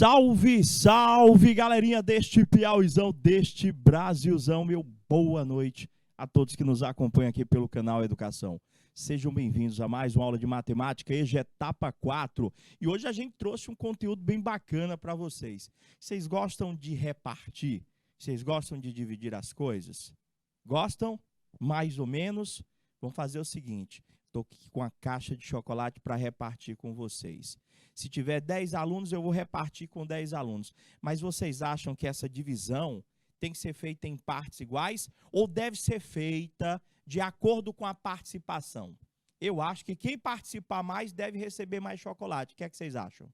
Salve, salve, galerinha deste Piauizão, deste Brasilzão. Meu boa noite a todos que nos acompanham aqui pelo canal Educação. Sejam bem-vindos a mais uma aula de matemática, hoje é etapa 4. E hoje a gente trouxe um conteúdo bem bacana para vocês. Vocês gostam de repartir? Vocês gostam de dividir as coisas? Gostam? Mais ou menos? Vamos fazer o seguinte, estou aqui com a caixa de chocolate para repartir com vocês. Se tiver 10 alunos, eu vou repartir com 10 alunos. Mas vocês acham que essa divisão tem que ser feita em partes iguais ou deve ser feita de acordo com a participação? Eu acho que quem participar mais deve receber mais chocolate. O que é que vocês acham?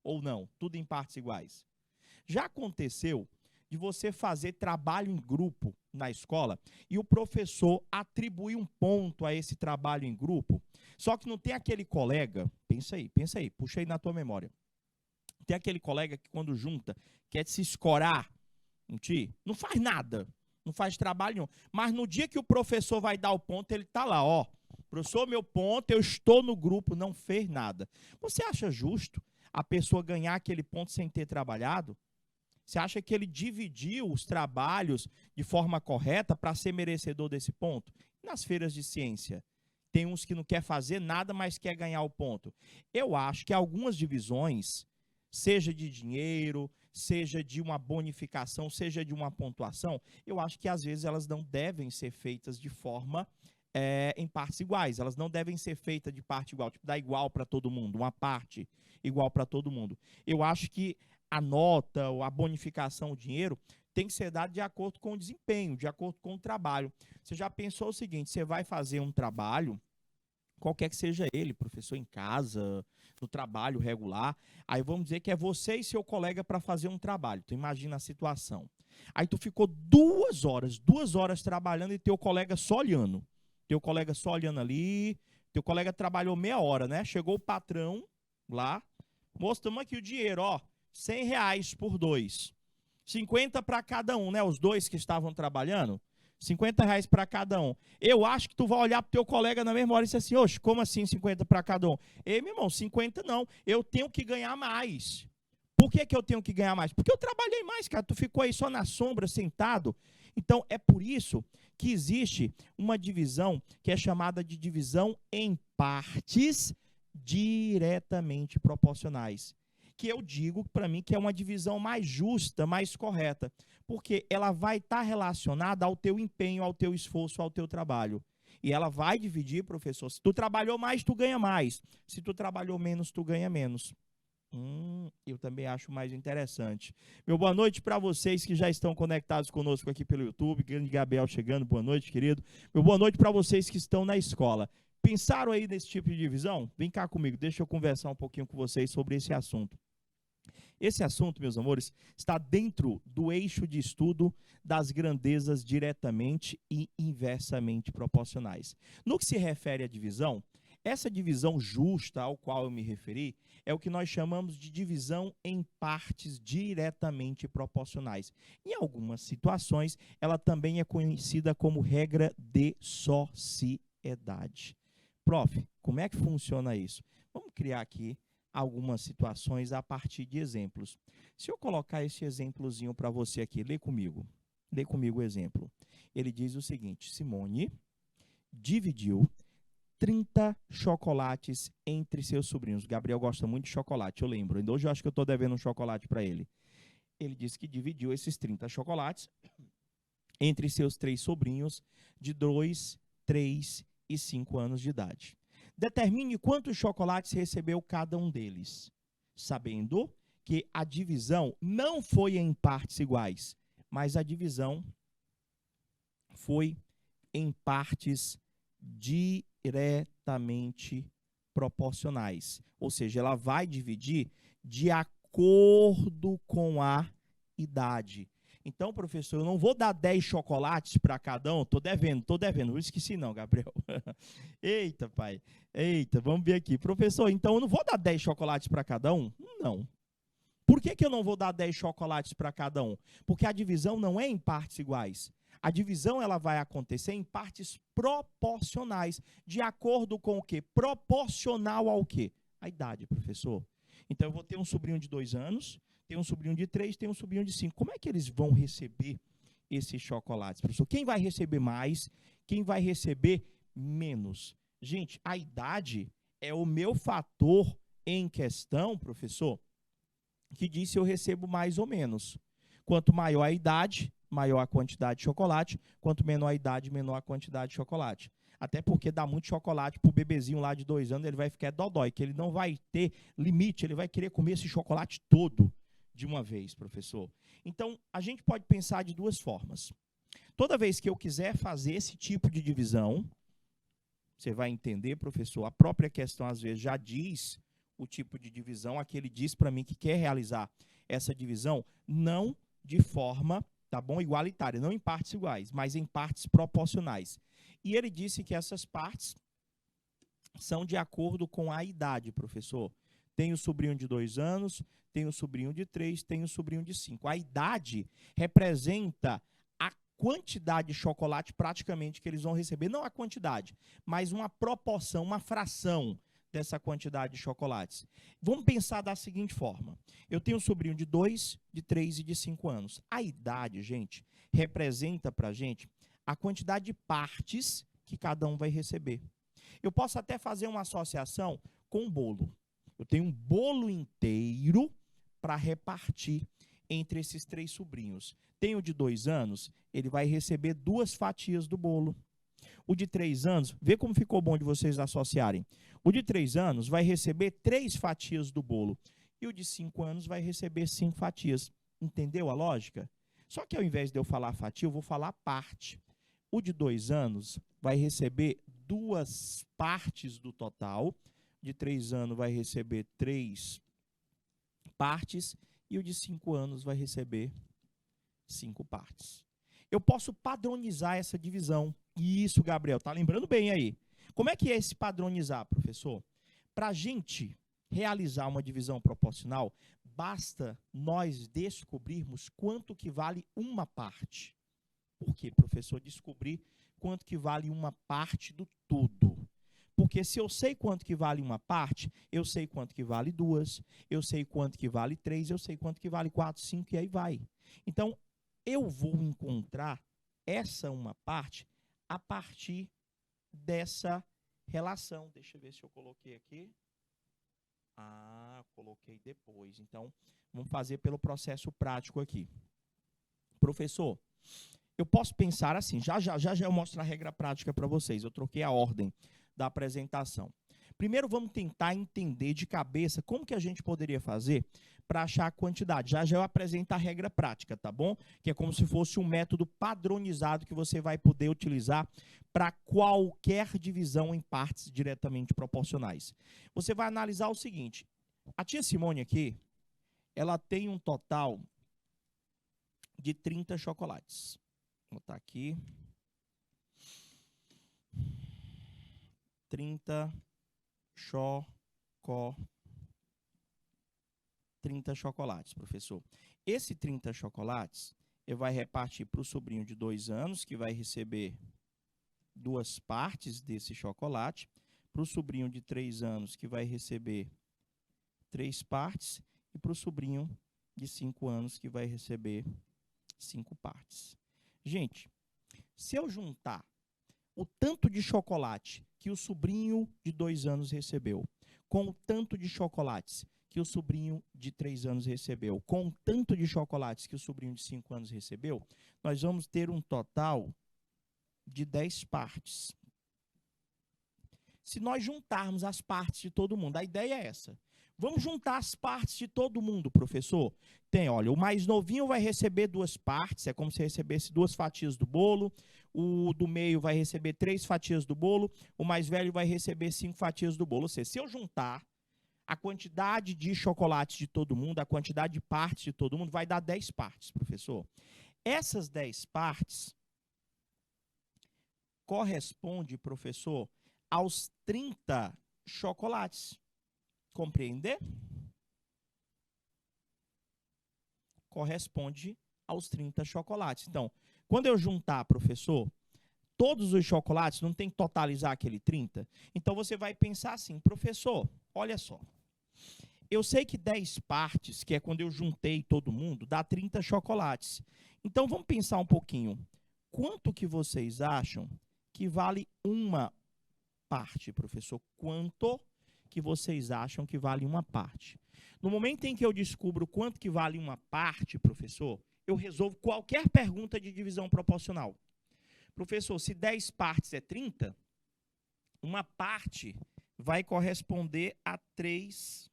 Ou não? Tudo em partes iguais. Já aconteceu de você fazer trabalho em grupo na escola e o professor atribuir um ponto a esse trabalho em grupo, só que não tem aquele colega, pensa aí, puxa aí na tua memória, tem aquele colega que quando junta, quer se escorar em ti, não faz nada, não faz trabalho nenhum, mas no dia que o professor vai dar o ponto, ele está lá, ó, professor, meu ponto, eu estou no grupo, não fez nada. Você acha justo a pessoa ganhar aquele ponto sem ter trabalhado? Você acha que ele dividiu os trabalhos de forma correta para ser merecedor desse ponto? Nas feiras de ciência, tem uns que não quer fazer nada, mas quer ganhar o ponto. Eu acho que algumas divisões, seja de dinheiro, seja de uma bonificação, seja de uma pontuação, eu acho que às vezes elas não devem ser feitas de forma em partes iguais. Elas não devem ser feitas de parte igual, tipo, dar igual para todo mundo, uma parte igual para todo mundo. Eu acho que a nota ou a bonificação, o dinheiro, tem que ser dado de acordo com o desempenho, de acordo com o trabalho. Você já pensou o seguinte, você vai fazer um trabalho, qualquer que seja ele, professor em casa, no trabalho regular, aí vamos dizer que é você e seu colega para fazer um trabalho. Tu imagina a situação. Aí tu ficou 2 horas trabalhando e teu colega só olhando. Teu colega só olhando ali, teu colega trabalhou meia hora, né? Chegou o patrão lá, mostramos aqui o dinheiro, ó. R$100 por 2, 50 para cada um, né? Os dois que estavam trabalhando, R$50 para cada um. Eu acho que tu vai olhar pro teu colega na mesma hora e dizer assim, oxe, como assim 50 para cada um? Ei, meu irmão, 50 não, eu tenho que ganhar mais. Por que eu tenho que ganhar mais? Porque eu trabalhei mais, cara, tu ficou aí só na sombra, sentado. Então, é por isso que existe uma divisão que é chamada de divisão em partes diretamente proporcionais, que eu digo para mim que é uma divisão mais justa, mais correta, porque ela vai estar relacionada ao teu empenho, ao teu esforço, ao teu trabalho. E ela vai dividir, professor, se tu trabalhou mais, tu ganha mais. Se tu trabalhou menos, tu ganha menos. Eu também acho mais interessante. Meu boa noite para vocês que já estão conectados conosco aqui pelo YouTube. Grande Gabriel chegando, boa noite, querido. Meu boa noite para vocês que estão na escola. Pensaram aí nesse tipo de divisão? Vem cá comigo, deixa eu conversar um pouquinho com vocês sobre esse assunto. Esse assunto, meus amores, está dentro do eixo de estudo das grandezas diretamente e inversamente proporcionais. No que se refere à divisão, essa divisão justa ao qual eu me referi é o que nós chamamos de divisão em partes diretamente proporcionais. Em algumas situações, ela também é conhecida como regra de sociedade. Prof, como é que funciona isso? Vamos criar aqui algumas situações a partir de exemplos. Se eu colocar esse exemplozinho para você aqui, lê comigo o exemplo. Ele diz o seguinte, Simone dividiu 30 chocolates entre seus sobrinhos. Gabriel gosta muito de chocolate, eu lembro. Ainda hoje eu acho que eu estou devendo um chocolate para ele. Ele disse que dividiu esses 30 chocolates entre seus 3 sobrinhos de 2, 3 e 5 anos de idade. Determine quantos chocolates recebeu cada um deles, sabendo que a divisão não foi em partes iguais, mas a divisão foi em partes diretamente proporcionais. Ou seja, ela vai dividir de acordo com a idade. Então, professor, eu não vou dar 10 chocolates para cada um, estou devendo, não esqueci não, Gabriel. Eita, pai, eita, vamos ver aqui. Professor, então eu não vou dar 10 chocolates para cada um? Não. Por que eu não vou dar 10 chocolates para cada um? Porque a divisão não é em partes iguais. A divisão ela vai acontecer em partes proporcionais, de acordo com o quê? Proporcional ao quê? A idade, professor. Então, eu vou ter um sobrinho de 2 anos, tem um sobrinho de 3, tem um sobrinho de 5. Como é que eles vão receber esses chocolates, professor? Quem vai receber mais? Quem vai receber menos? Gente, a idade é o meu fator em questão, professor, que diz se eu recebo mais ou menos. Quanto maior a idade, maior a quantidade de chocolate. Quanto menor a idade, menor a quantidade de chocolate. Até porque dá muito chocolate pro bebezinho lá de 2 anos, ele vai ficar dodói, que ele não vai ter limite, ele vai querer comer esse chocolate todo de uma vez, professor. Então, a gente pode pensar de duas formas. Toda vez que eu quiser fazer esse tipo de divisão, você vai entender, professor, a própria questão às vezes já diz o tipo de divisão, aquele diz para mim que quer realizar essa divisão não de forma, tá bom, igualitária, não em partes iguais, mas em partes proporcionais. E ele disse que essas partes são de acordo com a idade, professor. Tem o sobrinho de 2 anos, tem o sobrinho de 3, tem o sobrinho de 5. A idade representa a quantidade de chocolate praticamente que eles vão receber. Não a quantidade, mas uma proporção, uma fração dessa quantidade de chocolates. Vamos pensar da seguinte forma. Eu tenho um sobrinho de 2, de 3 e de 5 anos. A idade, gente, representa para a gente a quantidade de partes que cada um vai receber. Eu posso até fazer uma associação com o bolo. Eu tenho um bolo inteiro para repartir entre esses 3 sobrinhos. Tem o de 2 anos, ele vai receber 2 fatias do bolo. O de 3 anos, vê como ficou bom de vocês associarem. O de 3 anos vai receber 3 fatias do bolo. E o de 5 anos vai receber 5 fatias. Entendeu a lógica? Só que ao invés de eu falar fatia, eu vou falar parte. O de 2 anos vai receber 2 partes do total. De 3 anos vai receber 3 partes. E o de 5 anos vai receber 5 partes. Eu posso padronizar essa divisão. Isso, Gabriel, tá lembrando bem aí. Como é que é esse padronizar, professor? Para a gente realizar uma divisão proporcional, basta nós descobrirmos quanto que vale uma parte. Por quê, professor? Descobrir quanto que vale uma parte do todo. Porque se eu sei quanto que vale uma parte, eu sei quanto que vale 2, eu sei quanto que vale 3, eu sei quanto que vale 4, 5 e aí vai. Então, eu vou encontrar essa uma parte a partir dessa relação. Deixa eu ver se eu coloquei aqui. Ah, coloquei depois. Então, vamos fazer pelo processo prático aqui. Professor, eu posso pensar assim, já eu mostro a regra prática para vocês. Eu troquei a ordem da apresentação. Primeiro, vamos tentar entender de cabeça como que a gente poderia fazer para achar a quantidade. Já eu apresento a regra prática, tá bom? Que é como se fosse um método padronizado que você vai poder utilizar para qualquer divisão em partes diretamente proporcionais. Você vai analisar o seguinte. A tia Simone aqui, ela tem um total de 30 chocolates. Vou botar aqui. 30 chocolates, professor. Esse 30 chocolates, eu vai repartir para o sobrinho de 2 anos, que vai receber 2 partes desse chocolate, para o sobrinho de 3 anos, que vai receber 3 partes, e para o sobrinho de 5 anos, que vai receber 5 partes. Gente, se eu juntar o tanto de chocolate que o sobrinho de 2 anos recebeu, com o tanto de chocolates que o sobrinho de 3 anos recebeu, com o tanto de chocolates que o sobrinho de 5 anos recebeu, nós vamos ter um total de 10 partes. Se nós juntarmos as partes de todo mundo, a ideia é essa. Vamos juntar as partes de todo mundo, professor. Tem, olha, o mais novinho vai receber 2 partes, é como se recebesse 2 fatias do bolo. O do meio vai receber 3 fatias do bolo. O mais velho vai receber 5 fatias do bolo. Ou seja, se eu juntar a quantidade de chocolates de todo mundo, a quantidade de partes de todo mundo, vai dar 10 partes, professor. Essas 10 partes corresponde, professor, aos 30 chocolates. Compreender? Corresponde aos 30 chocolates. Então, quando eu juntar, professor, todos os chocolates, não tem que totalizar aquele 30? Então, você vai pensar assim, professor, olha só. eu sei que 10 partes, que é quando eu juntei todo mundo, dá 30 chocolates. Então, vamos pensar um pouquinho. Quanto que vocês acham que vale uma parte, professor? Quanto que vocês acham que vale uma parte? No momento em que eu descubro quanto que vale uma parte, professor, eu resolvo qualquer pergunta de divisão proporcional. Professor, se 10 partes é 30, uma parte vai corresponder a 3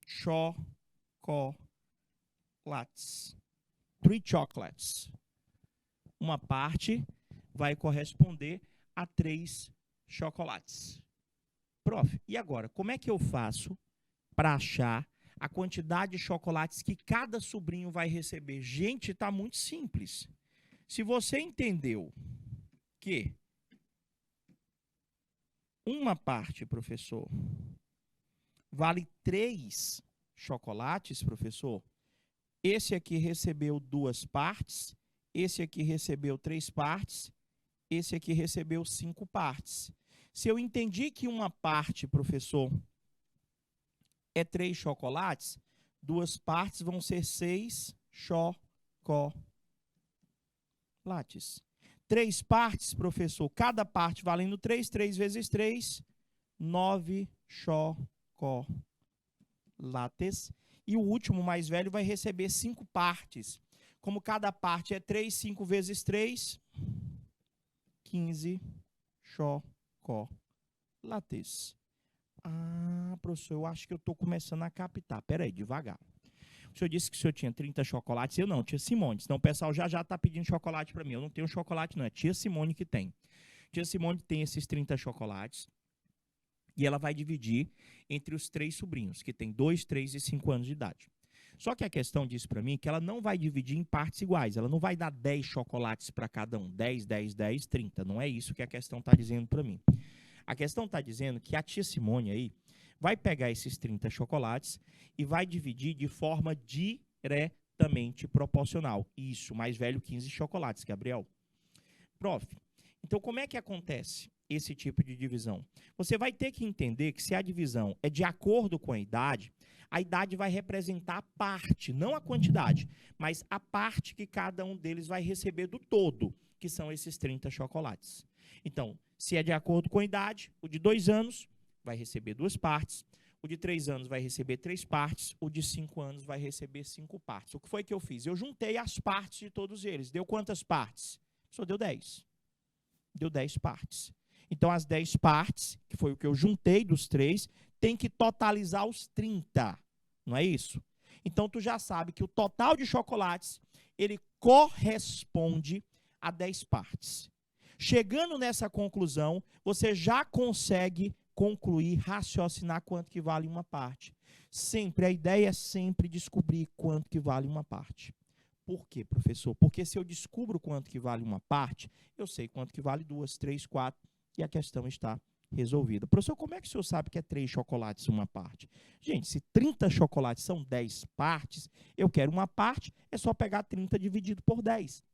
chocolates. 3 chocolates. Uma parte vai corresponder a 3 chocolates. Prof, e agora, como é que eu faço para achar a quantidade de chocolates que cada sobrinho vai receber? Gente, está muito simples. Se você entendeu que uma parte, professor, vale 3 chocolates, professor, esse aqui recebeu 2 partes, esse aqui recebeu 3 partes, esse aqui recebeu 5 partes. Se eu entendi que uma parte, professor, é 3 chocolates, 2 partes vão ser 6 chocolates. 3 partes, professor, cada parte valendo 3, 3 vezes 3, 9 chocolates. E o último, mais velho, vai receber 5 partes. Como cada parte é 3, 5 vezes 3, 15 chocolates. Ah, professor, eu acho que eu estou começando a captar. Peraí, devagar. O senhor disse que o senhor tinha 30 chocolates. Eu não, tia Simone. Senão o pessoal já está pedindo chocolate para mim. Eu não tenho chocolate, não. É tia Simone que tem. Tia Simone tem esses 30 chocolates. E ela vai dividir entre os 3 sobrinhos, que tem 2, 3 e 5 anos de idade. Só que a questão diz para mim que ela não vai dividir em partes iguais. Ela não vai dar 10 chocolates para cada um. 10, 10, 10, 30. Não é isso que a questão está dizendo para mim. A questão está dizendo que a tia Simone aí vai pegar esses 30 chocolates e vai dividir de forma diretamente proporcional. Isso, mais velho, 15 chocolates, Gabriel. Prof, então como é que acontece esse tipo de divisão? Você vai ter que entender que se a divisão é de acordo com a idade vai representar a parte, não a quantidade, mas a parte que cada um deles vai receber do todo, que são esses 30 chocolates. Então, se é de acordo com a idade, o de 2 anos vai receber 2 partes, o de 3 anos vai receber 3 partes, o de 5 anos vai receber 5 partes. O que foi que eu fiz? Eu juntei as partes de todos eles. Deu quantas partes? Só deu 10. Deu 10 partes. Então, as 10 partes, que foi o que eu juntei dos 3, tem que totalizar os 30. Não é isso? Então, tu já sabe que o total de chocolates, ele corresponde a 10 partes. Chegando nessa conclusão, você já consegue concluir, raciocinar quanto que vale uma parte. Sempre, a ideia é sempre descobrir quanto que vale uma parte. Por quê, professor? Porque se eu descubro quanto que vale uma parte, eu sei quanto que vale 2, 3, 4, e a questão está resolvida. Professor, como é que o senhor sabe que é 3 chocolates uma parte? Gente, se 30 chocolates são 10 partes, eu quero uma parte, é só pegar 30 dividido por 10.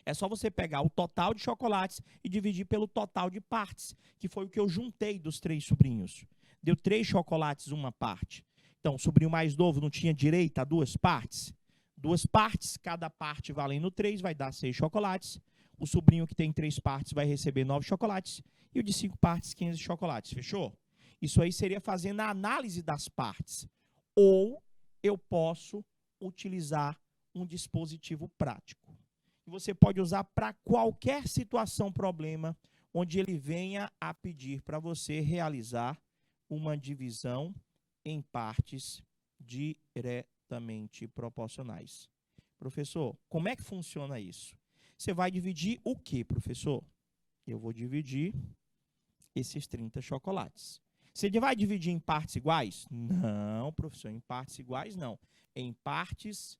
É só você pegar o total de chocolates e dividir pelo total de partes, que foi o que eu juntei dos 3 sobrinhos. Deu 3 chocolates uma parte. Então, o sobrinho mais novo não tinha direito a 2 partes? 2 partes, cada parte valendo 3, vai dar 6 chocolates. O sobrinho que tem 3 partes vai receber 9 chocolates. E o de 5 partes, 15 chocolates. Fechou? Isso aí seria fazendo a análise das partes. Ou eu posso utilizar um dispositivo prático. Você pode usar para qualquer situação, problema, onde ele venha a pedir para você realizar uma divisão em partes diretamente proporcionais. Professor, como é que funciona isso? Você vai dividir o quê, professor? Eu vou dividir esses 30 chocolates. Você vai dividir em partes iguais? Não, professor, em partes iguais não. Em partes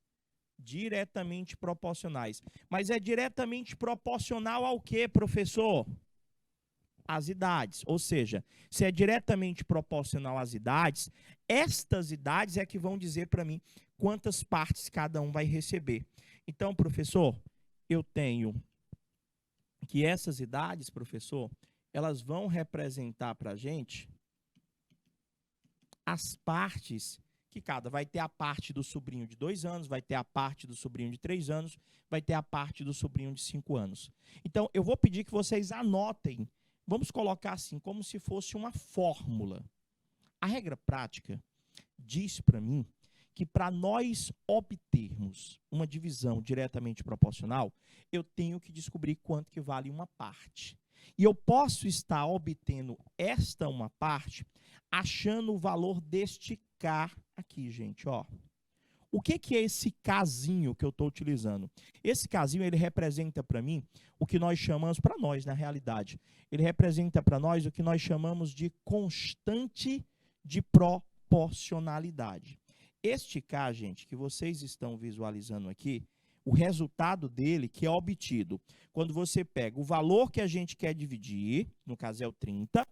diretamente proporcionais. Mas é diretamente proporcional ao quê, professor? Às idades. Ou seja, se é diretamente proporcional às idades, estas idades é que vão dizer para mim quantas partes cada um vai receber. Então, professor, eu tenho que essas idades, professor, elas vão representar para a gente as partes que cada vai ter a parte do sobrinho de 2 anos, vai ter a parte do sobrinho de 3 anos, vai ter a parte do sobrinho de 5 anos. Então, eu vou pedir que vocês anotem, vamos colocar assim, como se fosse uma fórmula. A regra prática diz para mim que para nós obtermos uma divisão diretamente proporcional, eu tenho que descobrir quanto que vale uma parte. E eu posso estar obtendo esta uma parte achando o valor deste K aqui, gente, ó. O que é esse Kzinho que eu estou utilizando? Esse Kzinho, ele representa para mim o que nós chamamos, para nós, na realidade, ele representa para nós o que nós chamamos de constante de proporcionalidade. Este K, gente, que vocês estão visualizando aqui, o resultado dele que é obtido quando você pega o valor que a gente quer dividir, no caso é o 30,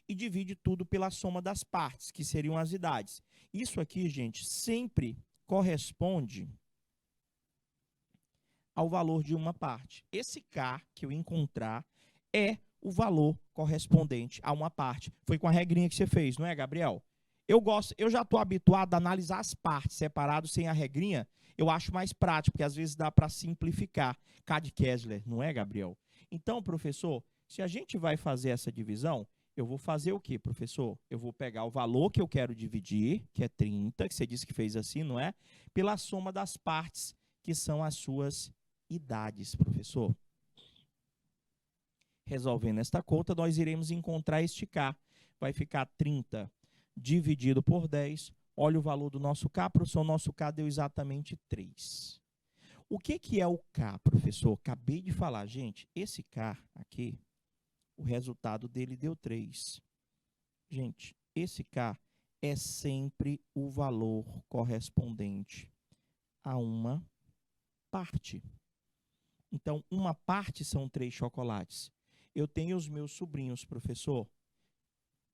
e divide tudo pela soma das partes, que seriam as idades. Isso aqui, gente, sempre corresponde ao valor de uma parte. Esse K que eu encontrar é o valor correspondente a uma parte. Foi com a regrinha que você fez, não é, Gabriel? Eu já estou habituado a analisar as partes separadas sem a regrinha. Eu acho mais prático, porque às vezes dá para simplificar. K de Kessler, não é, Gabriel? Então, professor, se a gente vai fazer essa divisão, eu vou fazer o quê, professor? Eu vou pegar o valor que eu quero dividir, que é 30, que você disse que fez assim, não é? Pela soma das partes, que são as suas idades, professor. Resolvendo esta conta, nós iremos encontrar este K. Vai ficar 30 dividido por 10. Olha o valor do nosso K, professor. O nosso K deu exatamente 3. O que é o K, professor? Acabei de falar, gente. Esse K aqui, o resultado dele deu 3. Gente, esse K é sempre o valor correspondente a uma parte. Então, uma parte são 3 chocolates. Eu tenho os meus sobrinhos, professor,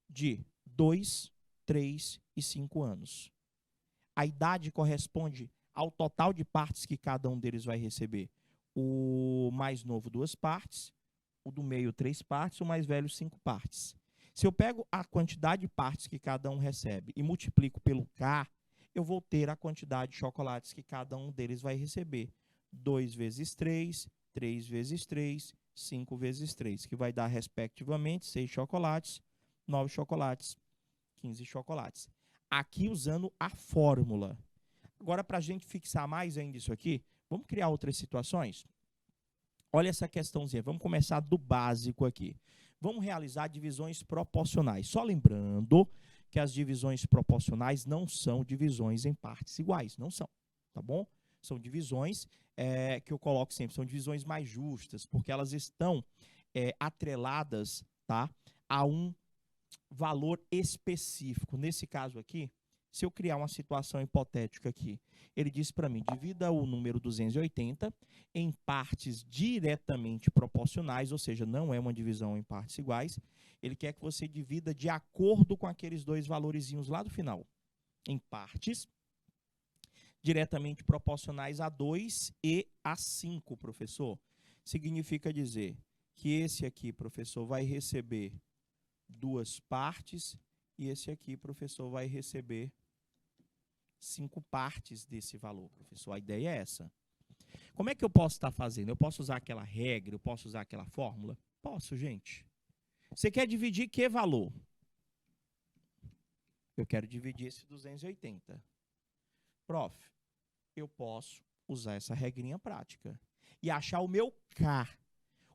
de 2, 3 e 5 anos. A idade corresponde ao total de partes que cada um deles vai receber. O mais novo, 2 partes. O do meio, 3 partes. O mais velho, 5 partes. Se eu pego a quantidade de partes que cada um recebe e multiplico pelo K, eu vou ter a quantidade de chocolates que cada um deles vai receber. 2 vezes 3, 3 vezes 3, 5 vezes 3, que vai dar, respectivamente, 6 chocolates, 9 chocolates, 15 chocolates. Aqui usando a fórmula. Agora, para a gente fixar mais ainda isso aqui, vamos criar outras situações? Olha essa questãozinha, vamos começar do básico aqui. Vamos realizar divisões proporcionais. Só lembrando que as divisões proporcionais não são divisões em partes iguais, não são, tá bom? São divisões que eu coloco sempre, são divisões mais justas, porque elas estão atreladas, tá, a um valor específico. Nesse caso aqui, se eu criar uma situação hipotética aqui, ele diz para mim, divida o número 280 em partes diretamente proporcionais, ou seja, não é uma divisão em partes iguais. Ele quer que você divida de acordo com aqueles dois valorezinhos lá do final, em partes diretamente proporcionais a 2 e a 5, professor. Significa dizer que esse aqui, professor, vai receber 2 partes e esse aqui, professor, vai receber 5 partes desse valor, professor. A ideia é essa. Como é que eu posso estar fazendo? Eu posso usar aquela regra, eu posso usar aquela fórmula? Posso, gente. Você quer dividir que valor? Eu quero dividir esse 280. Prof, eu posso usar essa regrinha prática e achar o meu K.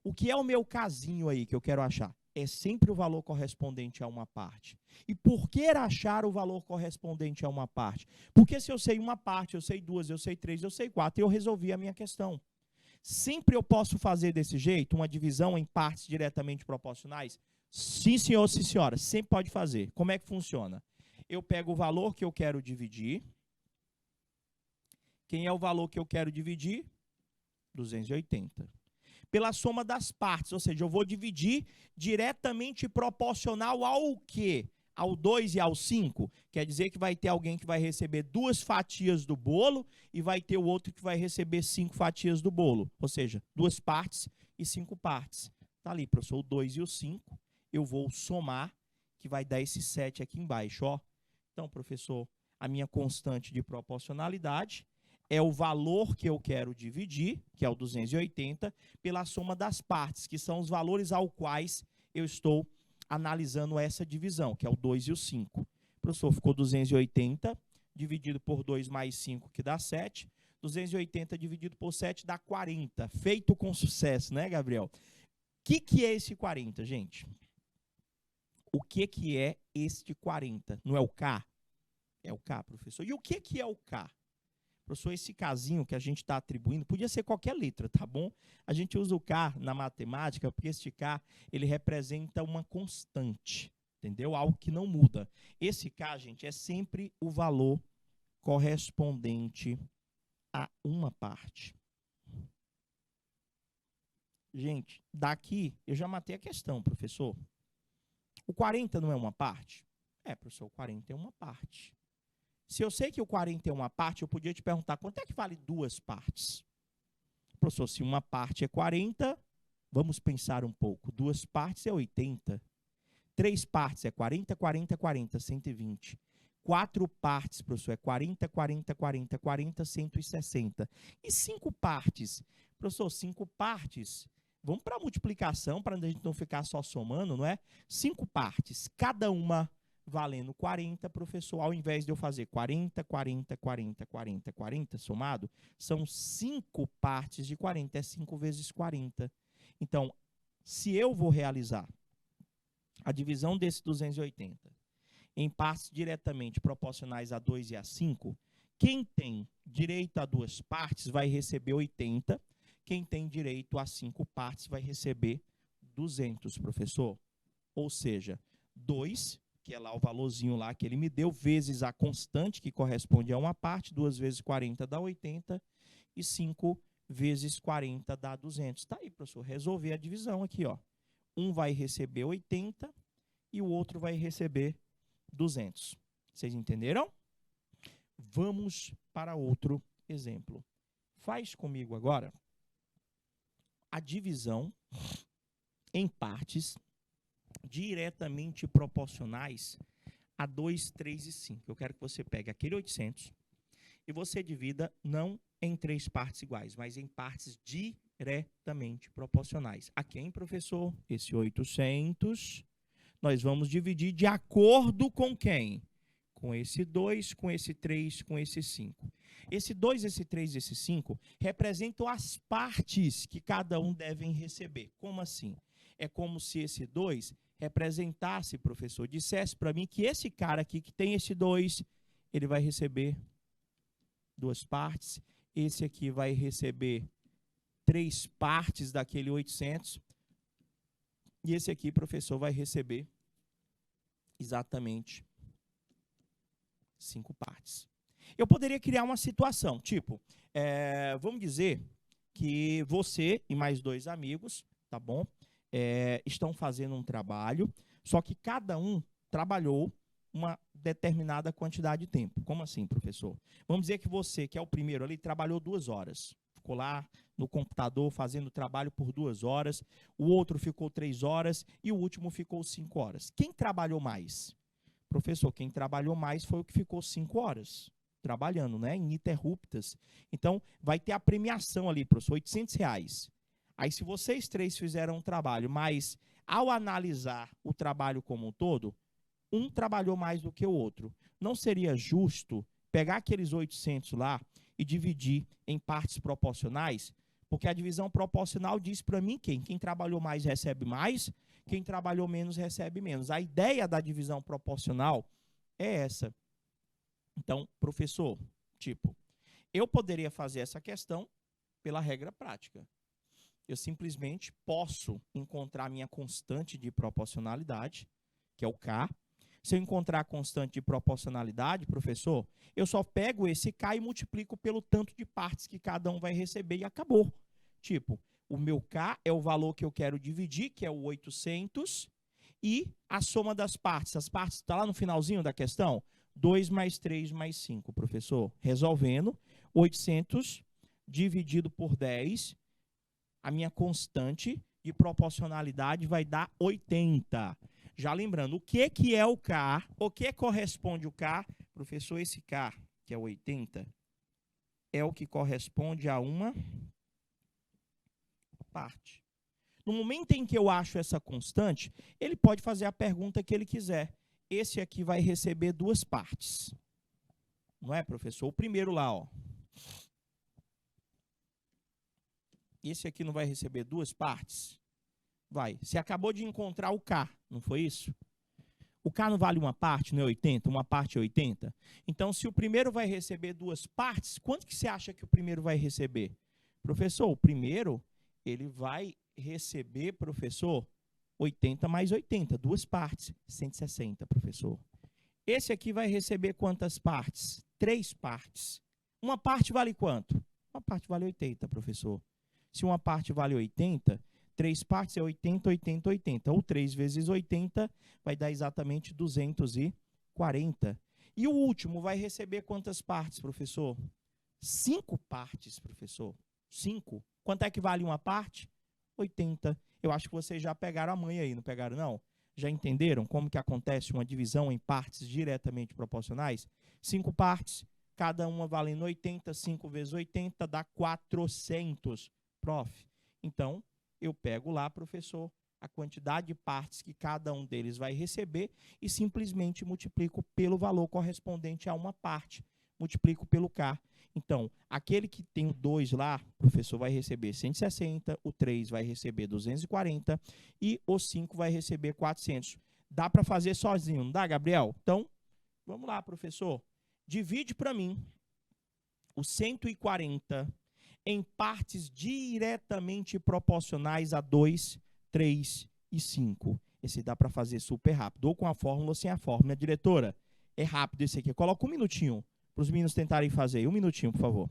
O que é o meu Kzinho aí que eu quero achar? É sempre o valor correspondente a uma parte. E por que achar o valor correspondente a uma parte? Porque se eu sei uma parte, eu sei 2, eu sei 3, eu sei 4, eu resolvi a minha questão. Sempre eu posso fazer desse jeito, uma divisão em partes diretamente proporcionais? Sim, senhor, sim, senhora, sempre pode fazer. Como é que funciona? Eu pego o valor que eu quero dividir. Quem é o valor que eu quero dividir? 280. Pela soma das partes, ou seja, eu vou dividir diretamente proporcional ao quê? Ao 2 e ao 5. Quer dizer que vai ter alguém que vai receber 2 fatias do bolo e vai ter o outro que vai receber 5 fatias do bolo. Ou seja, 2 partes e 5 partes. Está ali, professor, o 2 e o 5. Eu vou somar, que vai dar esse 7 aqui embaixo, ó. Então, professor, a minha constante de proporcionalidade é o valor que eu quero dividir, que é o 280, pela soma das partes, que são os valores aos quais eu estou analisando essa divisão, que é o 2 e o 5. Professor, ficou 280 dividido por 2 mais 5, que dá 7. 280 dividido por 7 dá 40. Feito com sucesso, né, Gabriel? O que é esse 40, gente? O que é este 40? Não é o K? É o K, professor. E o que é o K? Professor, esse Kzinho que a gente está atribuindo, podia ser qualquer letra, tá bom? A gente usa o K na matemática porque este K, ele representa uma constante, entendeu? Algo que não muda. Esse K, gente, é sempre o valor correspondente a uma parte. Gente, daqui eu já matei a questão, professor. O 40 não é uma parte? É, professor, o 40 é uma parte. Se eu sei que o 40 é uma parte, eu podia te perguntar, quanto é que vale duas partes? Professor, se uma parte é 40, vamos pensar um pouco. Duas partes é 80. Três partes é 40, 40, 40, 120. Quatro partes, professor, é 40, 40, 40, 40, 160. E cinco partes? Professor, cinco partes, vamos para a multiplicação, para a gente não ficar só somando, não é? Cinco partes, cada uma valendo 40, professor, ao invés de eu fazer 40, 40, 40, 40, 40 somado, são 5 partes de 40, é 5 vezes 40. Então, se eu vou realizar a divisão desse 280 em partes diretamente proporcionais a 2 e a 5, quem tem direito a duas partes vai receber 80, quem tem direito a 5 partes vai receber 200, professor. Ou seja, 2, que é lá o valorzinho lá que ele me deu, vezes a constante, que corresponde a uma parte, 2 vezes 40 dá 80, e 5 vezes 40 dá 200. Tá aí, professor, resolver a divisão aqui, ó. Um vai receber 80 e o outro vai receber 200. Vocês entenderam? Vamos para outro exemplo. Faz comigo agora a divisão em partes diretamente proporcionais a 2, 3 e 5. Eu quero que você pegue aquele 800 e você divida não em 3 partes iguais, mas em partes diretamente proporcionais. A quem, professor? Esse 800, nós vamos dividir de acordo com quem? Com esse 2, com esse 3, com esse 5. Esse 2, esse 3 e esse 5 representam as partes que cada um deve receber. Como assim? É como se esse 2 representasse, professor, dissesse para mim que esse cara aqui que tem esse 2, ele vai receber 2 partes. Esse aqui vai receber 3 partes daquele 800. E esse aqui, professor, vai receber exatamente 5 partes. Eu poderia criar uma situação, tipo, vamos dizer que você e mais 2 amigos, tá bom? Estão fazendo um trabalho, só que cada um trabalhou uma determinada quantidade de tempo. Como assim, professor? Vamos dizer que você, que é o primeiro ali, trabalhou 2 horas. Ficou lá no computador fazendo trabalho por 2 horas, o outro ficou 3 horas e o último ficou 5 horas. Quem trabalhou mais? Professor, quem trabalhou mais foi o que ficou 5 horas trabalhando, né? Ininterruptas. Então, vai ter a premiação ali, professor, R$800. Aí, se vocês 3 fizeram um trabalho, mas ao analisar o trabalho como um todo, um trabalhou mais do que o outro. Não seria justo pegar aqueles 800 lá e dividir em partes proporcionais? Porque a divisão proporcional diz para mim quem trabalhou mais recebe mais, quem trabalhou menos recebe menos. A ideia da divisão proporcional é essa. Então, professor, tipo, eu poderia fazer essa questão pela regra prática. Eu simplesmente posso encontrar a minha constante de proporcionalidade, que é o K. Se eu encontrar a constante de proporcionalidade, professor, eu só pego esse K e multiplico pelo tanto de partes que cada um vai receber e acabou. Tipo, o meu K é o valor que eu quero dividir, que é o 800, e a soma das partes. As partes estão lá no finalzinho da questão? 2 mais 3 mais 5, professor. Resolvendo, 800 dividido por 10, a minha constante de proporcionalidade vai dar 80. Já lembrando, o que é o K? O que corresponde o K? Professor, esse K, que é o 80, é o que corresponde a uma parte. No momento em que eu acho essa constante, ele pode fazer a pergunta que ele quiser. Esse aqui vai receber duas partes. Não é, professor? O primeiro lá, ó. Esse aqui não vai receber duas partes? Vai. Você acabou de encontrar o K, não foi isso? O K não vale uma parte, não é 80? Uma parte é 80? Então, se o primeiro vai receber duas partes, quanto que você acha que o primeiro vai receber? Professor, o primeiro, ele vai receber, professor, 80 mais 80, duas partes, 160, professor. Esse aqui vai receber quantas partes? 3 partes. Uma parte vale quanto? Uma parte vale 80, professor. Se uma parte vale 80, 3 partes é 80, 80, 80. Ou 3 vezes 80 vai dar exatamente 240. E o último vai receber quantas partes, professor? 5 partes, professor. 5. Quanto é que vale uma parte? 80. Eu acho que vocês já pegaram a manha aí, não pegaram não? Já entenderam como que acontece uma divisão em partes diretamente proporcionais? 5 partes, cada uma valendo 80, 5 vezes 80 dá 400, prof. Então, eu pego lá, professor, a quantidade de partes que cada um deles vai receber e simplesmente multiplico pelo valor correspondente a uma parte. Multiplico pelo K. Então, aquele que tem o 2 lá, o professor vai receber 160, o 3 vai receber 240 e o 5 vai receber 400. Dá para fazer sozinho, não dá, Gabriel? Então, vamos lá, professor. Divide para mim o 140 em partes diretamente proporcionais a 2, 3 e 5. Esse dá para fazer super rápido, ou com a fórmula ou sem a fórmula. Diretora, é rápido esse aqui. Coloca um minutinho para os meninos tentarem fazer. Um minutinho, por favor.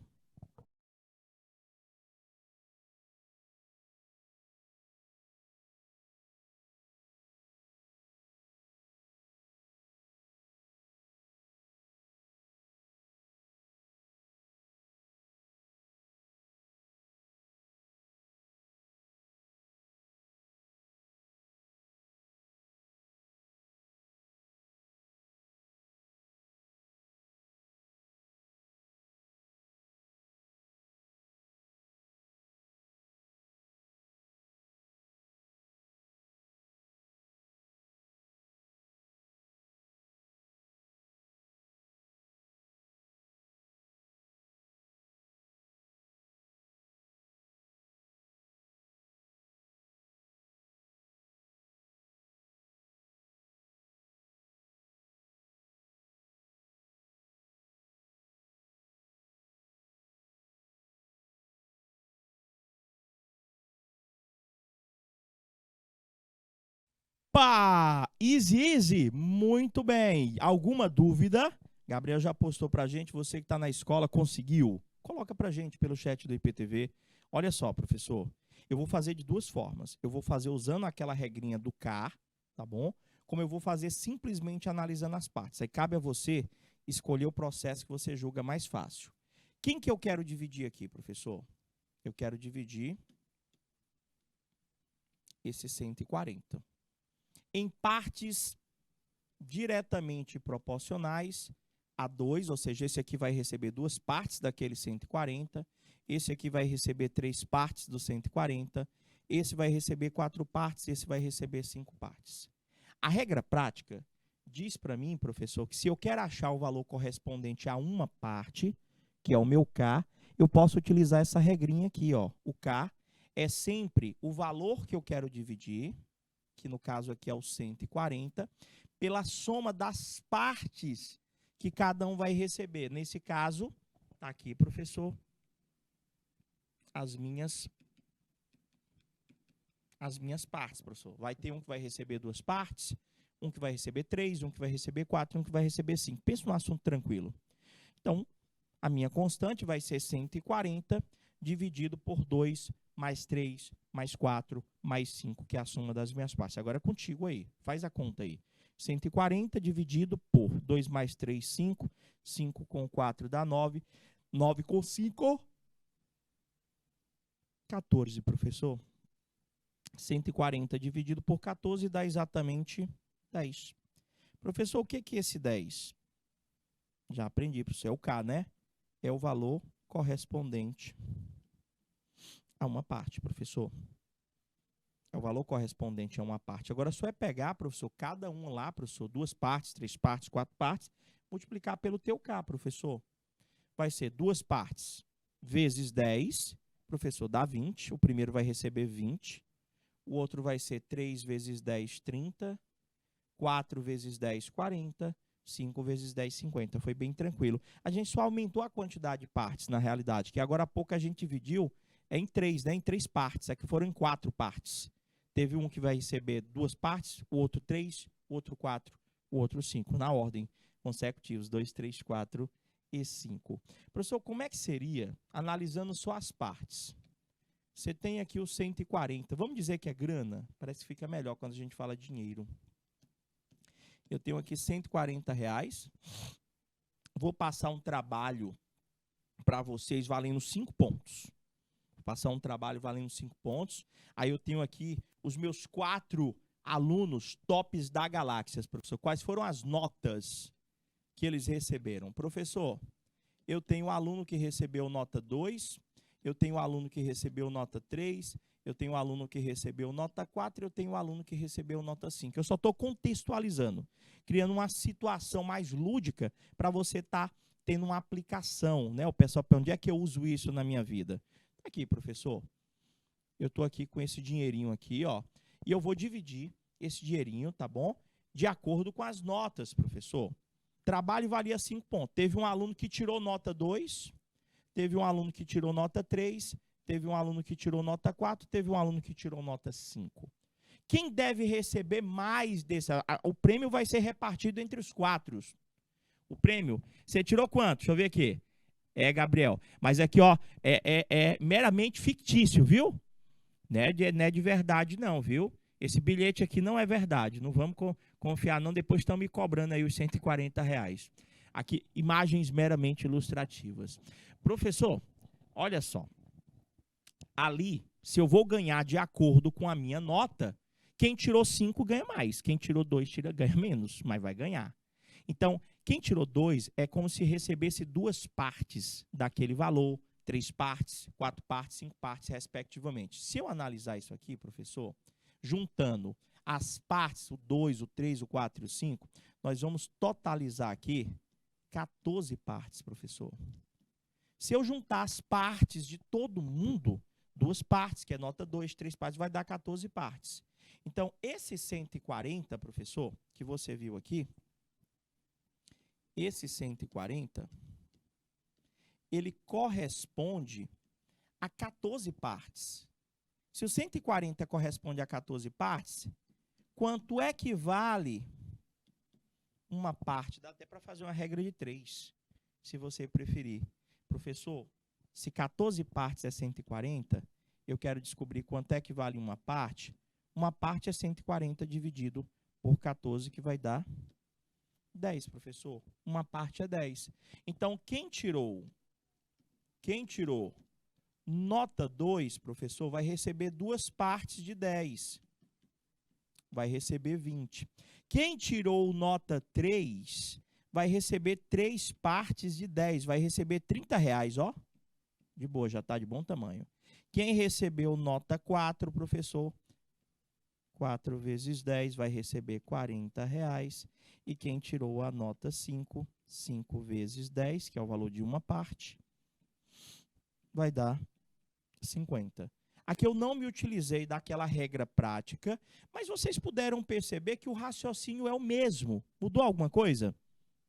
Pá! Easy, easy. Muito bem. Alguma dúvida? Gabriel já postou pra gente. Você que está na escola, conseguiu? Coloca pra gente pelo chat do IPTV. Olha só, professor. Eu vou fazer de duas formas. Eu vou fazer usando aquela regrinha do K, tá bom? Como eu vou fazer simplesmente analisando as partes. Aí cabe a você escolher o processo que você julga mais fácil. Quem que eu quero dividir aqui, professor? Eu quero dividir esse 140 em partes diretamente proporcionais a 2, ou seja, esse aqui vai receber duas partes daquele 140, esse aqui vai receber 3 partes do 140, esse vai receber 4 partes, esse vai receber 5 partes. A regra prática diz para mim, professor, que se eu quero achar o valor correspondente a uma parte, que é o meu K, eu posso utilizar essa regrinha aqui, ó. O K é sempre o valor que eu quero dividir, que no caso aqui é o 140, pela soma das partes que cada um vai receber. Nesse caso, tá aqui, professor, as minhas partes, professor. Vai ter um que vai receber 2 partes, um que vai receber 3, um que vai receber 4, um que vai receber 5. Pensa num assunto tranquilo. Então, a minha constante vai ser 140 dividido por 2 mais 3 mais 4 mais 5, que é a soma das minhas partes. Agora é contigo aí, faz a conta aí. 140 dividido por 2 mais 3, 5. 5 com 4 dá 9. 9 com 5, 14, professor. 140 dividido por 14 dá exatamente 10. Professor, o que é esse 10? Já aprendi, professor, é o K, né? É o valor correspondente a uma parte, professor. É o valor correspondente a uma parte. Agora, só é pegar, professor, cada um lá, professor, 2 partes, 3 partes, 4 partes, multiplicar pelo teu K, professor. Vai ser 2 partes vezes 10, professor, dá 20. O primeiro vai receber 20. O outro vai ser 3 vezes 10, 30. 4 vezes 10, 40. 5 vezes 10, 50. Foi bem tranquilo. A gente só aumentou a quantidade de partes, na realidade, que agora há pouco a gente dividiu em 3, né? Em 3 partes. Aqui foram em 4 partes. Teve um que vai receber 2 partes, o outro 3, o outro 4, o outro 5, na ordem consecutivos, 2, 3, 4 e 5. Professor, como é que seria, analisando só as partes? Você tem aqui o 140. Vamos dizer que é grana? Parece que fica melhor quando a gente fala dinheiro. Eu tenho aqui R$140. Vou passar um trabalho para vocês valendo 5 pontos. Vou passar um trabalho valendo 5 pontos. Aí eu tenho aqui os meus 4 alunos tops da galáxia, professor. Quais foram as notas que eles receberam? Professor, eu tenho um aluno que recebeu nota 2, eu tenho um aluno que recebeu nota 3, eu tenho um aluno que recebeu nota 4, eu tenho um aluno que recebeu nota 5. Eu só estou contextualizando, criando uma situação mais lúdica para você estar tendo uma aplicação, né? O pessoal, onde é que eu uso isso na minha vida? Aqui, professor, eu estou aqui com esse dinheirinho aqui, ó, e eu vou dividir esse dinheirinho, tá bom? De acordo com as notas, professor. Trabalho valia 5 pontos. Teve um aluno que tirou nota 2, teve um aluno que tirou nota 3, teve um aluno que tirou nota 4, teve um aluno que tirou nota 5. Quem deve receber mais desse? O prêmio vai ser repartido entre os 4. O prêmio, você tirou quanto? Deixa eu ver aqui. É, Gabriel. Mas aqui, ó, é meramente fictício, viu? Não é de verdade, não, viu? Esse bilhete aqui não é verdade. Não vamos confiar, não. Depois estão me cobrando aí os R$140. Aqui, imagens meramente ilustrativas. Professor, olha só. Ali, se eu vou ganhar de acordo com a minha nota, quem tirou 5 ganha mais. Quem tirou 2 ganha menos, mas vai ganhar. Então, quem tirou 2 é como se recebesse 2 partes daquele valor, 3 partes, 4 partes, 5 partes, respectivamente. Se eu analisar isso aqui, professor, juntando as partes, o 2, o 3, o 4 e o 5, nós vamos totalizar aqui 14 partes, professor. Se eu juntar as partes de todo mundo, 2 partes, que é nota 2, 3 partes, vai dar 14 partes. Então, esse 140, professor, que você viu aqui, esse 140, ele corresponde a 14 partes. Se o 140 corresponde a 14 partes, quanto equivale uma parte? Dá até para fazer uma regra de 3, se você preferir. Professor, se 14 partes é 140, eu quero descobrir quanto equivale uma parte. Uma parte é 140 dividido por 14, que vai dar 10, professor. Uma parte é 10. Então, quem tirou nota 2, professor, vai receber 2 partes de 10. Vai receber 20. Quem tirou nota 3 vai receber 3 partes de 10. Vai receber R$30, ó. De boa, já está de bom tamanho. Quem recebeu nota 4, professor, 4 vezes 10 vai receber R$40. E quem tirou a nota 5, 5 vezes 10, que é o valor de uma parte, vai dar 50. Aqui eu não me utilizei daquela regra prática, mas vocês puderam perceber que o raciocínio é o mesmo. Mudou alguma coisa?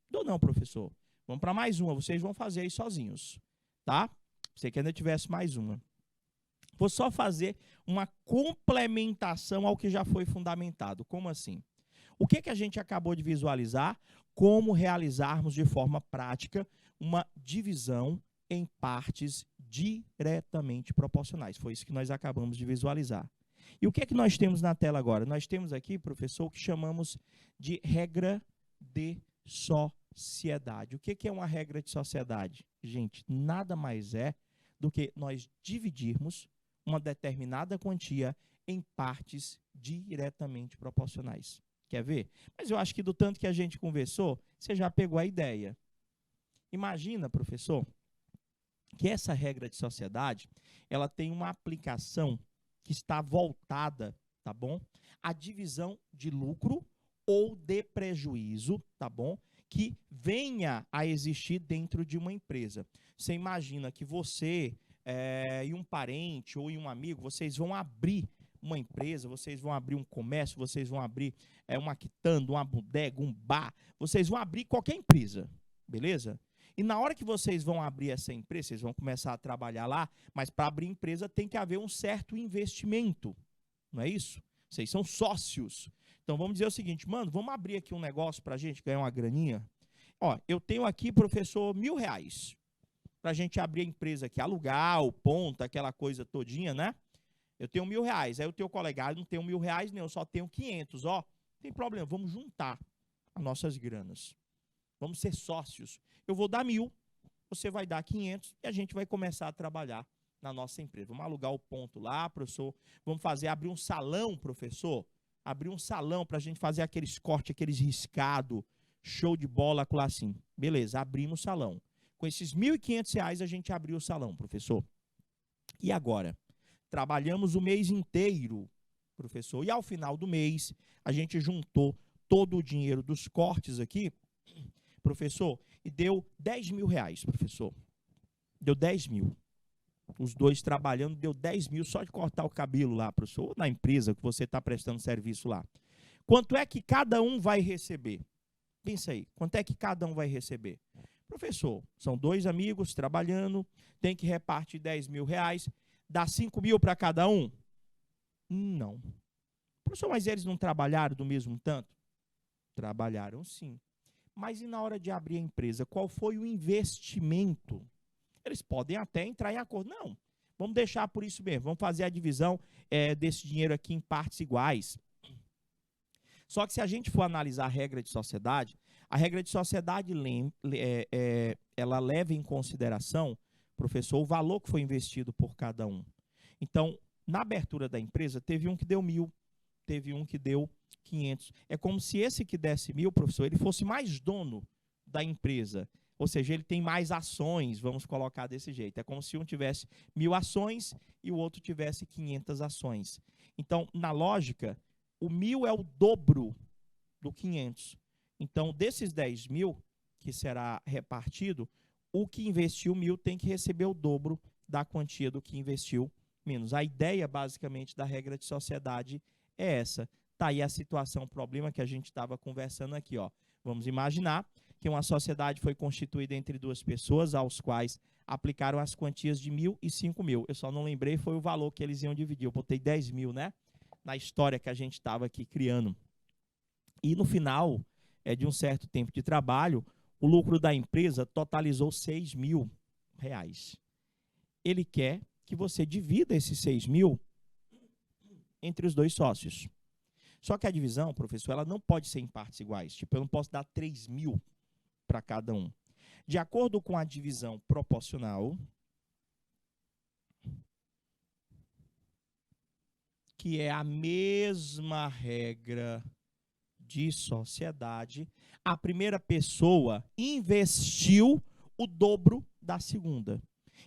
Mudou não, professor. Vamos para mais uma, vocês vão fazer aí sozinhos, tá? Você que ainda tivesse mais uma. Vou só fazer uma complementação ao que já foi fundamentado. Como assim? O que a gente acabou de visualizar? Como realizarmos de forma prática uma divisão em partes diretamente proporcionais. Foi isso que nós acabamos de visualizar. E o que é que nós temos na tela agora? Nós temos aqui, professor, o que chamamos de regra de sociedade. O que é uma regra de sociedade? Gente, nada mais é do que nós dividirmos uma determinada quantia em partes diretamente proporcionais. Quer ver? Mas eu acho que do tanto que a gente conversou, você já pegou a ideia. Imagina, professor, que essa regra de sociedade, ela tem uma aplicação que está voltada, tá bom? À divisão de lucro ou de prejuízo, tá bom? Que venha a existir dentro de uma empresa. Você imagina que você e um parente ou um amigo, vocês vão abrir uma empresa, vocês vão abrir um comércio, vocês vão abrir uma quitanda, uma bodega, um bar, vocês vão abrir qualquer empresa, beleza? E na hora que vocês vão abrir essa empresa, vocês vão começar a trabalhar lá, mas para abrir empresa tem que haver um certo investimento, não é isso? Vocês são sócios. Então vamos dizer o seguinte, mano, vamos abrir aqui um negócio para a gente ganhar uma graninha? Ó, eu tenho aqui, professor, R$1.000 para a gente abrir a empresa aqui, alugar, o ponto, aquela coisa todinha, né? Eu tenho R$1.000, aí o teu colega não tem R$1.000, nem eu só tenho 500, ó. Não tem problema, vamos juntar as nossas granas. Vamos ser sócios. Eu vou dar 1.000, você vai dar 500 e a gente vai começar a trabalhar na nossa empresa. Vamos alugar o ponto lá, professor. Vamos abrir um salão, professor. Abrir um salão para a gente fazer aqueles cortes, aqueles riscados. Show de bola, assim. Beleza, abrimos o salão. Com esses R$1.500 a gente abriu o salão, professor. E agora? Trabalhamos o mês inteiro, professor. E ao final do mês, a gente juntou todo o dinheiro dos cortes aqui, professor, e deu R$10.000, professor. Deu 10 mil. Os dois trabalhando, deu 10 mil só de cortar o cabelo lá, professor, na empresa que você está prestando serviço lá. Quanto é que cada um vai receber? Pensa aí, quanto é que cada um vai receber? Professor, são dois amigos trabalhando, tem que repartir R$10.000, dá 5 mil para cada um? Não. Professor, mas eles não trabalharam do mesmo tanto? Trabalharam sim. Mas e na hora de abrir a empresa, qual foi o investimento? Eles podem até entrar em acordo. Não, vamos deixar por isso mesmo. Vamos fazer a divisão desse dinheiro aqui em partes iguais. Só que se a gente for analisar a regra de sociedade ela leva em consideração, professor, o valor que foi investido por cada um. Então, na abertura da empresa, teve um que deu 1.000, teve um que deu 500. É como se esse que desse 1.000, professor, ele fosse mais dono da empresa. Ou seja, ele tem mais ações, vamos colocar desse jeito. É como se um tivesse 1.000 ações e o outro tivesse 500 ações. Então, na lógica, o 1.000 é o dobro do 500. Então, desses 10 mil que será repartido, o que investiu 1.000 tem que receber o dobro da quantia do que investiu menos. A ideia, basicamente, da regra de sociedade é essa. Tá aí a situação, o problema que a gente estava conversando aqui, ó. Vamos imaginar que uma sociedade foi constituída entre duas pessoas, aos quais aplicaram as quantias de 1.000 e 5.000. Eu só não lembrei, foi o valor que eles iam dividir. Eu botei 10 mil, né? Na história que a gente estava aqui criando. E no final de um certo tempo de trabalho, o lucro da empresa totalizou R$6.000. Ele quer que você divida esses 6.000 entre os dois sócios. Só que a divisão, professor, ela não pode ser em partes iguais. Tipo, eu não posso dar 3.000 para cada um. De acordo com a divisão proporcional, que é a mesma regra de sociedade, a primeira pessoa investiu o dobro da segunda.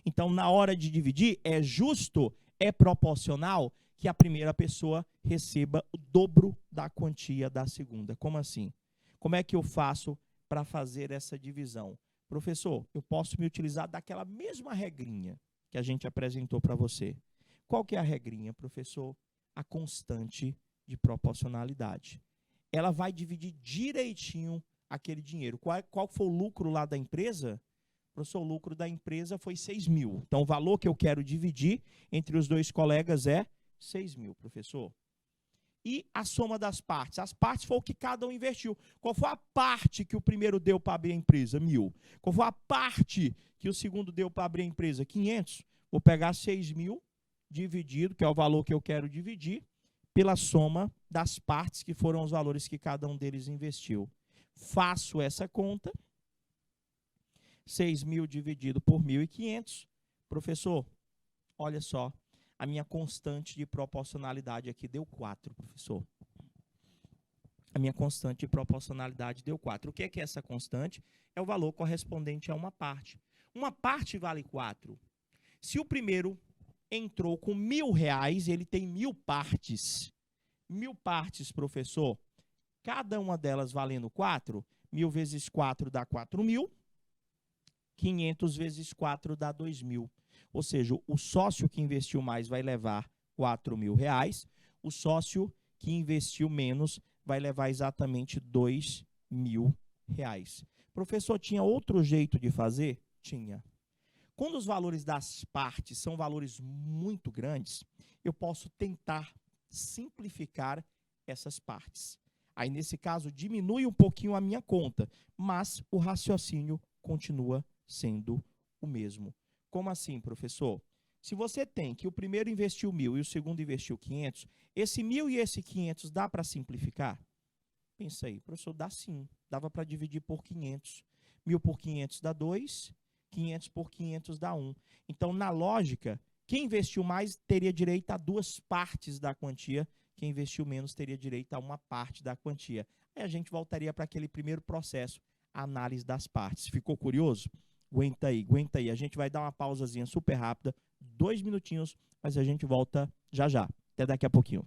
Então, na hora de dividir, é justo, é proporcional que a primeira pessoa receba o dobro da quantia da segunda. Como assim? Como é que eu faço para fazer essa divisão? Professor, eu posso me utilizar daquela mesma regrinha que a gente apresentou para você. Qual que é a regrinha, professor? A constante de proporcionalidade. Ela vai dividir direitinho aquele dinheiro. Qual foi o lucro lá da empresa? Professor, o lucro da empresa foi 6.000. Então, o valor que eu quero dividir entre os dois colegas é 6.000, professor. E a soma das partes? As partes foi o que cada um investiu. Qual foi a parte que o primeiro deu para abrir a empresa? 1.000. Qual foi a parte que o segundo deu para abrir a empresa? 500. Vou pegar 6.000 dividido, que é o valor que eu quero dividir, pela soma das partes, que foram os valores que cada um deles investiu. Faço essa conta. 6.000 dividido por 1.500. Professor, olha só, a minha constante de proporcionalidade aqui deu 4, professor. a minha constante de proporcionalidade deu 4. O que é essa constante? É o valor correspondente a uma parte. Uma parte vale 4. Se o primeiro entrou com R$1.000, ele tem 1.000 partes. 1.000 partes, professor, cada uma delas valendo 4. 1.000 vezes 4 dá 4.000. 500 vezes 4 dá 2.000. Ou seja, o sócio que investiu mais vai levar R$4.000. O sócio que investiu menos vai levar exatamente R$2.000. Professor, tinha outro jeito de fazer? Tinha. Quando os valores das partes são valores muito grandes, eu posso tentar simplificar essas partes. Aí, nesse caso, diminui um pouquinho a minha conta, mas o raciocínio continua sendo o mesmo. Como assim, professor? Se você tem que o primeiro investiu 1.000 e o segundo investiu 500, esse 1.000 e esse 500 dá para simplificar? Pensa aí, professor, dá sim. Dava para dividir por 500. 1.000 por 500 dá 2, 500 por 500 dá 1. Então, na lógica, quem investiu mais teria direito a 2 partes da quantia, quem investiu menos teria direito a uma parte da quantia. Aí a gente voltaria para aquele primeiro processo, a análise das partes. Ficou curioso? Aguenta aí, aguenta aí. A gente vai dar uma pausazinha super rápida, 2 minutinhos, mas a gente volta já já. Até daqui a pouquinho.